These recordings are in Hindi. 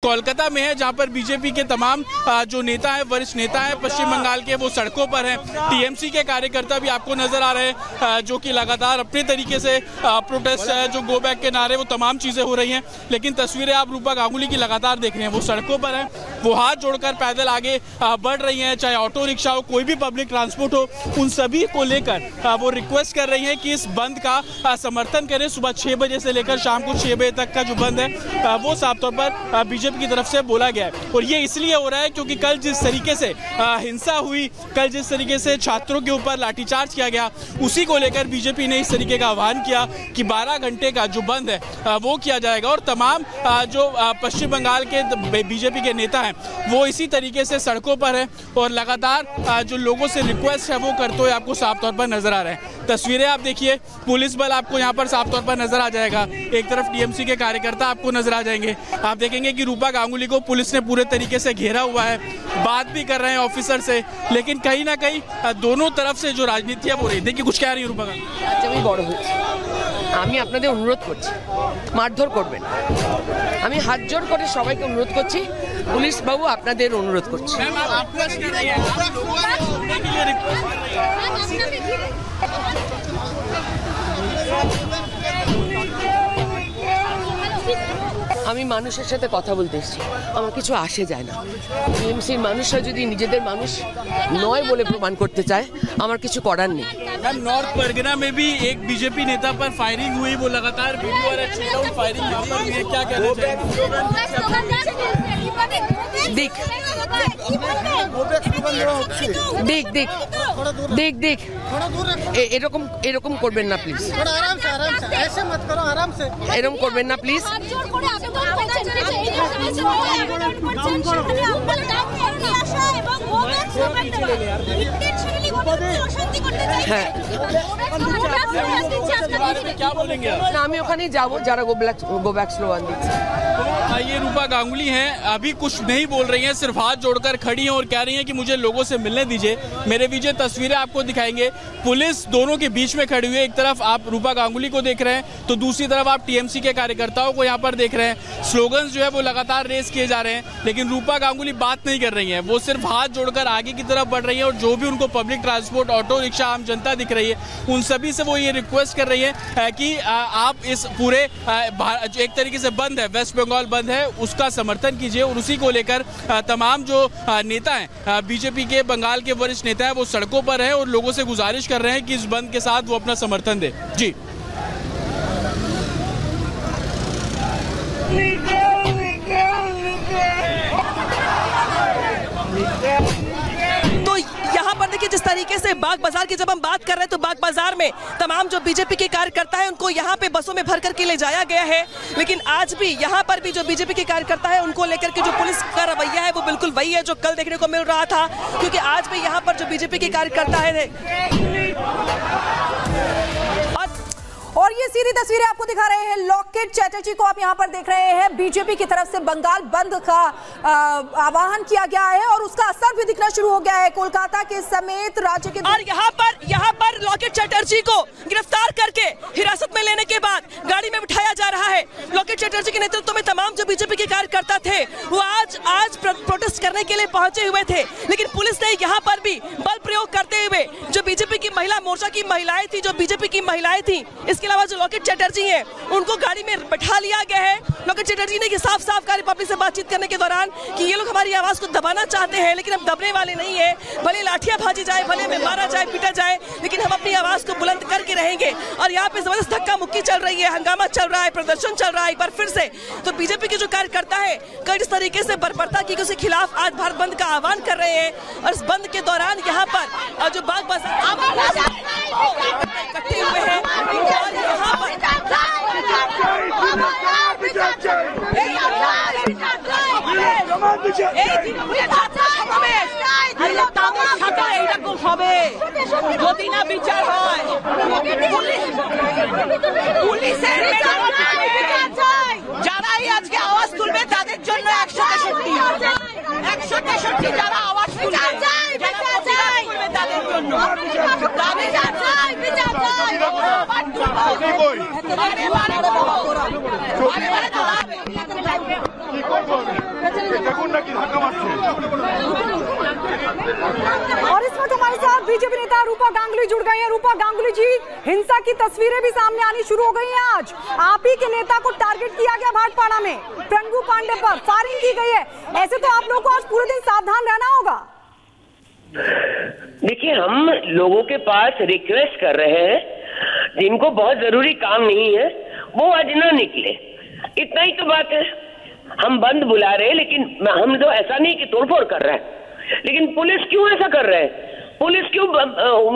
कोलकाता में है, जहां पर बीजेपी के तमाम जो नेता हैं, वरिष्ठ नेता हैं पश्चिम बंगाल के, वो सड़कों पर हैं। टीएमसी के कार्यकर्ता भी आपको नजर आ रहे हैं, जो कि लगातार अपने तरीके से प्रोटेस्ट है, जो गो बैक के नारे, वो तमाम चीजें हो रही हैं। लेकिन तस्वीरें आप रूपा गांगुली की लगातार देख रहे हैं, वो सड़कों पर हैं, वो हाथ जोड़कर पैदल आगे बढ़ रही हैं। चाहे ऑटो रिक्शा हो, कोई भी पब्लिक ट्रांसपोर्ट हो, उन सभी को लेकर वो रिक्वेस्ट कर रही है कि इस बंद का समर्थन करें। सुबह 6 बजे से लेकर शाम को 6 बजे तक का जो बंद है, वो साफ तौर पर बीजेपी की तरफ से बोला गया है। और ये इसलिए हो रहा है क्योंकि कल जिस तरीके से हिंसा हुई, कल जिस तरीके से छात्रों के ऊपर लाठीचार्ज किया गया, उसी को लेकर बीजेपी ने इस तरीके का आह्वान किया कि 12 घंटे का जो बंद है वो किया जाएगा। और तमाम जो पश्चिम बंगाल के बीजेपी के नेता हैं, वो इसी तरीके से सड़कों पर हैं और लगातार जो लोगों से रिक्वेस्ट है वो करते हुए आपको साफ तौर पर नजर आ रहे हैं। तस्वीरें आप देखिए, पुलिस बल आपको यहाँ पर साफ तौर पर नजर आ जाएगा, एक तरफ टीएमसी के कार्यकर्ता आपको नजर आ जाएंगे। आप देखेंगे कि रूपा गांगुली को पुलिस ने पूरे तरीके से घेरा हुआ है, बात भी कर रहे हैं ऑफिसर से, लेकिन कहीं ना कहीं दोनों तरफ से जो राजनीति है वो रही। देखिए कुछ कह रही है रूपा गांगुली। बड़ আমি আপনাদের অনুরোধ করছি, মারধর করবেন। আমি হাত জোড় করে সবাইকে অনুরোধ করছি, পুলিশ বাবু আপনাদের অনুরোধ করছি। আমি মানুষের সাথে কথা বলতে এসেছি, আমার কিছু আসে যায় না। টিএমসির মানুষরা যদি নিজেদের মানুষ নয় বলে প্রমাণ করতে চায়, আমার কিছু করার নেই। नॉर्थ परगना में भी एक बीजेपी नेता पर फायरिंग हुई, वो लगातार वीडियो और शूटआउट फायरिंग यहाँ पर हुई है, क्या कहना चाहिए? देख देख देख देख देख এরকম এরকম করবেন না প্লিজ, এরকম করবেন না প্লিজ। হ্যাঁ, আমি ওখানে যাবো যারা গো बैक স্লোগান দিচ্ছে। ये रूपा गांगुली हैं, अभी कुछ नहीं बोल रही हैं, सिर्फ हाथ जोड़कर खड़ी हैं और कह रही हैं कि मुझे लोगों से मिलने दीजिए। मेरे पीछे तस्वीरें आपको दिखाएंगे, पुलिस दोनों के बीच में खड़ी हुई है। एक तरफ आप रूपा गांगुली को देख रहे हैं, तो दूसरी तरफ आप टीएमसी के कार्यकर्ताओं को यहाँ पर देख रहे हैं। स्लोगन्स जो है वो लगातार रेस किए जा रहे हैं, लेकिन रूपा गांगुली बात नहीं कर रही हैं, वो सिर्फ हाथ जोड़कर आगे की तरफ बढ़ रही है। और जो भी उनको पब्लिक ट्रांसपोर्ट, ऑटो रिक्शा, आम जनता दिख रही है, उन सभी से वो ये रिक्वेस्ट कर रही है कि आप इस पूरे एक तरीके से बंद है, वेस्ट बंगाल बंद है, उसका समर्थन कीजिए। और उसी को लेकर तमाम जो नेता हैं, बीजेपी के बंगाल के वरिष्ठ नेता हैं, वो सड़कों पर हैं और लोगों से गुजारिश कर रहे हैं कि इस बंद के साथ वो अपना समर्थन दे। जी देखिए, जिस तरीके से बाग बाजार की जब हम बात कर रहे हैं, तो बाग बाजार में तमाम जो बीजेपी के कार्यकर्ता हैं, उनको यहाँ पे बसों में भर करके ले जाया गया है। लेकिन आज भी यहाँ पर भी जो बीजेपी के कार्यकर्ता है, उनको लेकर के जो पुलिस का रवैया है, वो बिल्कुल वही है जो कल देखने को मिल रहा था। क्योंकि आज भी यहाँ पर जो बीजेपी के कार्यकर्ता है, और ये सीधी तस्वीरें आपको दिखा रहे हैं लॉकेट चैटर्जी को आप यहाँ पर देख रहे हैं। बीजेपी की तरफ से बंगाल बंद का आह्वान किया गया है और उसका असर भी दिखना शुरू हो गया है कोलकाता के समेत राज्य के। और यहाँ पर लॉकेट चैटर्जी को गिरफ्तार करके हिरासत में लेने के बाद गाड़ी में बिठाया जा रहा है। लॉकेट चैटर्जी के नेतृत्व में तमाम जो बीजेपी के कार्यकर्ता थे, वो आज प्रोटेस्ट करने के लिए पहुंचे हुए थे। लेकिन पुलिस ने यहाँ पर भी बल प्रयोग करते हुए जो बीजेपी की महिला मोर्चा की महिलाएं थी, जो बीजेपी की महिलाएं थी, इसके अलावा जो लॉकेट चैटर्जी हैं, उनको गाड़ी में बैठा लिया गया है। लॉकेट चैटर्जी ने साफ कहा पब्लिक से बातचीत करने के दौरान कि ये लोग हमारी आवाज को दबाना चाहते हैं, लेकिन हम दबने वाले नहीं है। भले लाठियां भाजी जाए, भले हमें मारा जाए, पीटा जाए, लेकिन हम अपनी आवाज को बुलंद करके रहेंगे। और यहाँ पे जबरदस्त धक्का मुक्की चल रही है, हंगामा चल रहा है, प्रदर्शन चल रहा है एक बार फिर से। तो बीजेपी के जो कार्यकर्ता है, कल जिस तरीके से बर्बरता की उसके खिलाफ आज भारत बंद का आह्वान कर रहे हैं। और इस बंद के दौरान यहाँ पर जो बाग बाजार इकट्ठे हुए हैं, और यहाँ पर যদি না বিচার হয়, যারাই আজকে আওয়াজ তুলবে তাদের জন্য 163 যারা আওয়াজ তুলবে তাদের জন্য কি করব और इस वक्त हमारे साथ बीजेपी नेता रूपा गांगुली जुड़ गई हैं। रूपा गांगुली जी, हिंसा की तस्वीरें भी सामने आनी शुरू हो गई हैं। आज आप ही के नेता को टारगेट किया गया भाटपाड़ा में, प्रंगू पांडे पर फायरिंग की गई है। ऐसे तो आप लोगों को आज पूरे दिन सावधान रहना होगा। देखिए, हम लोगों के पास रिक्वेस्ट कर रहे हैं, जिनको बहुत जरूरी काम नहीं है वो आज ना निकले, इतना ही तो बात है। हम बंद बुला रहे हैं, लेकिन हम तो ऐसा नहीं कि तोड़फोड़ कर रहे हैं। लेकिन पुलिस क्यों ऐसा कर रहे हैं? पुलिस क्यों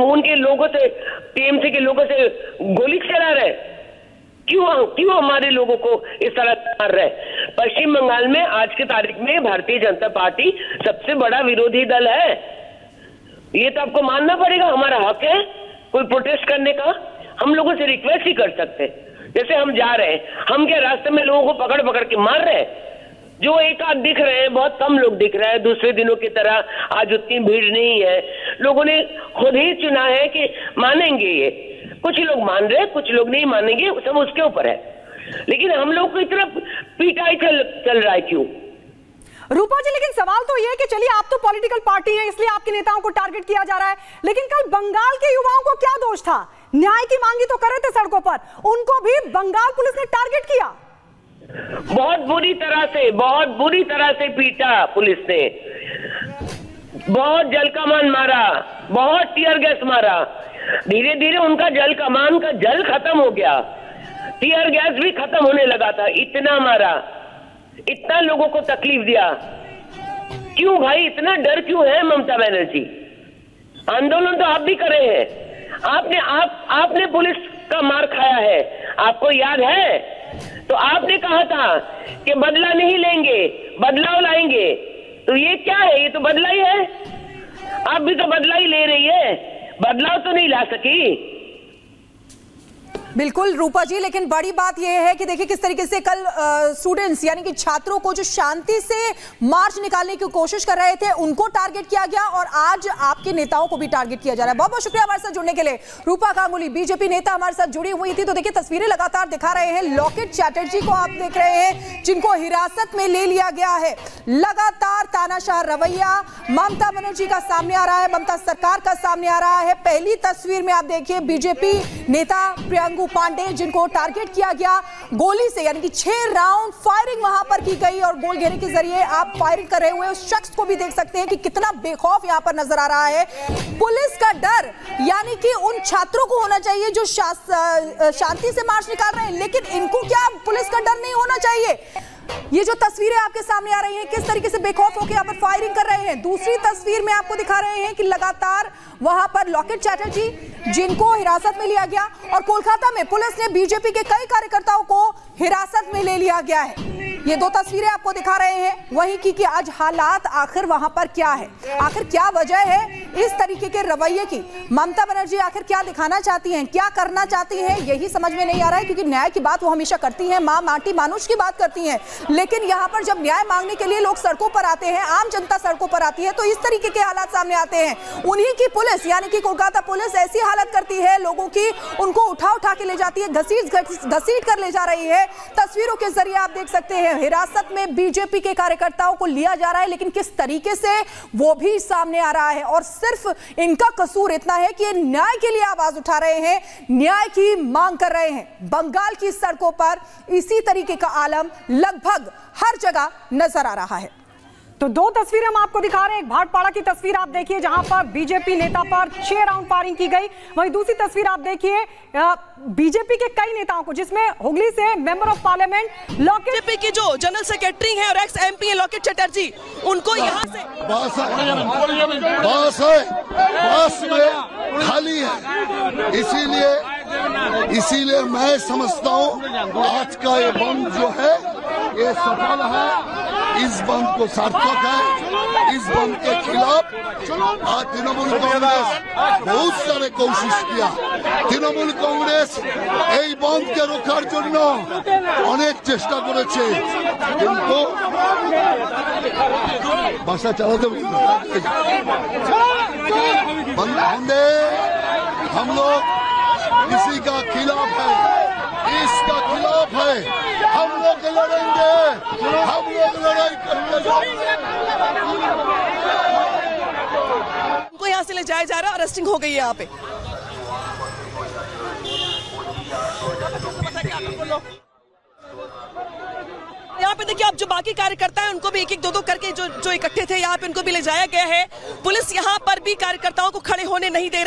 उनके लोगों से, टीएमसी के लोगों से गोली चला रहे हैं? क्यों हमारे लोगों को इस तरह मार रहे हैं? पश्चिम बंगाल में आज की तारीख में भारतीय जनता पार्टी सबसे बड़ा विरोधी दल है। ये तो आपको मानना पड़ेगा। हमारा हक है कोई प्रोटेस्ट करने का। हम लोगों से रिक्वेस्ट ही कर सकते हैं। जैसे हम जा रहे हैं, हम क्या रास्ते में लोगों को पकड़ पकड़ के मार रहे हैं? जो एक आध दिख रहे हैं, बहुत कम लोग दिख रहे हैं। दूसरे दिनों की तरह आज उतनी भीड़ नहीं है। लोगों ने खुद ही चुना है कि मानेंगे ये। कुछ लोग मान रहे हैं, कुछ लोग नहीं मानेंगे, सब उसके ऊपर है। लेकिन हम लोग को इतना पीटाई चल रहा है क्यों? रूपा जी, लेकिन सवाल तो ये है कि चलिए आप तो पॉलिटिकल पार्टी है, इसलिए आपके नेताओं को टारगेट किया जा रहा है, लेकिन कल बंगाल के युवाओं को क्या दोष था? न्याय की मांगी तो कर रहे थे सड़कों पर, उनको भी बंगाल पुलिस ने टारगेट किया। बहुत बुरी तरह से पीटा पुलिस ने। बहुत जल कमान मारा, बहुत टीयर गैस मारा। धीरे धीरे उनका जल कमान का जल खत्म हो गया, टीयर गैस भी खत्म होने लगा था। इतना मारा, इतना लोगों को तकलीफ दिया। क्यों भाई, इतना डर क्यों है ममता बनर्जी? आंदोलन तो आप भी कर रहे हैं। आपने पुलिस का मार खाया है, आपको याद है? तो आपने कहा था कि बदला नहीं लेंगे, बदलाव लाएंगे। तो ये क्या है? ये तो बदला ही है। आप भी तो बदला ही ले रही है, बदलाव तो नहीं ला सकी। बिल्कुल रूपा जी, लेकिन बड़ी बात यह है कि देखिए किस तरीके से कल स्टूडेंट्स यानी कि छात्रों को जो शांति से मार्च निकालने की कोशिश कर रहे थे उनको टारगेट किया गया, और आज आपके नेताओं को भी टारगेट किया जा रहा है। बहुत बहुत शुक्रिया हमारे साथ जुड़ने के लिए। रूपा गांगुली बीजेपी नेता हमारे साथ जुड़ी हुई थी। तो देखिए तस्वीरें लगातार दिखा रहे हैं, लॉकेट चैटर्जी को आप देख रहे हैं जिनको हिरासत में ले लिया गया है। लगातार तानाशाह रवैया ममता बनर्जी का सामने आ रहा है, ममता सरकार का सामने आ रहा है। पहली तस्वीर में आप देखिए बीजेपी नेता प्रियंगू पांडे जिनको टारगेट किया गया गोली से, यानी कि 6 राउंड फायरिंग वहां पर की गई, और गोल घेरे के जरिए आप फायरिंग कर रहे हुए उस शख्स को भी देख सकते हैं कि कितना बेखौफ यहां पर नजर आ रहा है। पुलिस का डर, यानी कि उन छात्रों को होना चाहिए जो शांति से मार्च निकाल रहे हैं, लेकिन इनको क्या पुलिस का डर नहीं होना चाहिए? ये जो तस्वीरें आपके सामने आ रही हैं, किस तरीके से बेखौफ होकर यहाँ पर फायरिंग कर रहे हैं। दूसरी तस्वीर में आपको दिखा रहे हैं कि लगातार वहां पर लॉकेट चैटर्जी जिनको हिरासत में लिया गया, और कोलकाता में पुलिस ने बीजेपी के कई कार्यकर्ताओं को हिरासत में ले लिया गया है। ये 2 तस्वीरें आपको दिखा रहे हैं वहीं की कि आज हालात आखिर वहां पर क्या है, आखिर क्या वजह है इस तरीके के रवैये की। ममता बनर्जी आखिर क्या दिखाना चाहती हैं, क्या करना चाहती हैं, यही समझ में नहीं आ रहा है, क्योंकि न्याय की बात वो हमेशा करती हैं, माँ माटी मानुष की बात करती हैं, लेकिन यहाँ पर जब न्याय मांगने के लिए लोग सड़कों पर आते हैं, आम जनता सड़कों पर आती है, तो इस तरीके के हालात सामने आते हैं। उन्हीं की पुलिस यानी कि कोलकाता पुलिस ऐसी हालत करती है लोगों की, उनको उठा के ले जाती है, घसीट कर ले जा रही है। तस्वीरों के जरिए आप देख सकते हैं हिरासत में बीजेपी के कार्यकर्ताओं को लिया जा रहा है, लेकिन किस तरीके से वो भी सामने आ रहा है। और सिर्फ इनका कसूर इतना है कि ये न्याय के लिए आवाज उठा रहे हैं, न्याय की मांग कर रहे हैं। बंगाल की सड़कों पर इसी तरीके का आलम लगभग हर जगह नजर आ रहा है। तो 2 तस्वीरें हम आपको दिखा रहे हैं। एक भाटपाड़ा की तस्वीर आप देखिए जहां पर बीजेपी नेता पर 6 राउंड फायरिंग की गई, वहीं दूसरी तस्वीर आप देखिए बीजेपी के कई नेताओं को, जिसमें हुगली से member of parliament locket BJP की जो जनरल सेक्रेटरी हैं और एक्स एमपी हैं लॉकेट चैटर्जी, उनको यहाँ से बस में खाली है, इसीलिए मैं समझता हूँ आज का ये बंद जो है ये सफल है। इस बंद को सार्थक है। इस बंद के खिलाफ आज तृणमूल कांग्रेस बहुत सारे कोशिश किया। तृणमूल कांग्रेस এই বন্ধকে রক্ষার জন্য অনেক চেষ্টা করেছে, কিন্তু ভাষা চালাতে बंदे हम लोग किसी का खिलाफ है, इसका खिलाफ है। हम लोग लड़ेंगे, हम लोग लड़ाई करके जाएंगे। उनको यहाँ से ले जाया जा रहा है, अरेस्टिंग हो गई है यहाँ पे। यहाँ पे देखिए आप जो बाकी कार्यकर्ता हैं उनको भी एक एक दो करके जो इकट्ठे थे यहाँ पे उनको भी ले जाया गया है। पुलिस यहाँ पर भी कार्यकर्ताओं को खड़े होने नहीं दे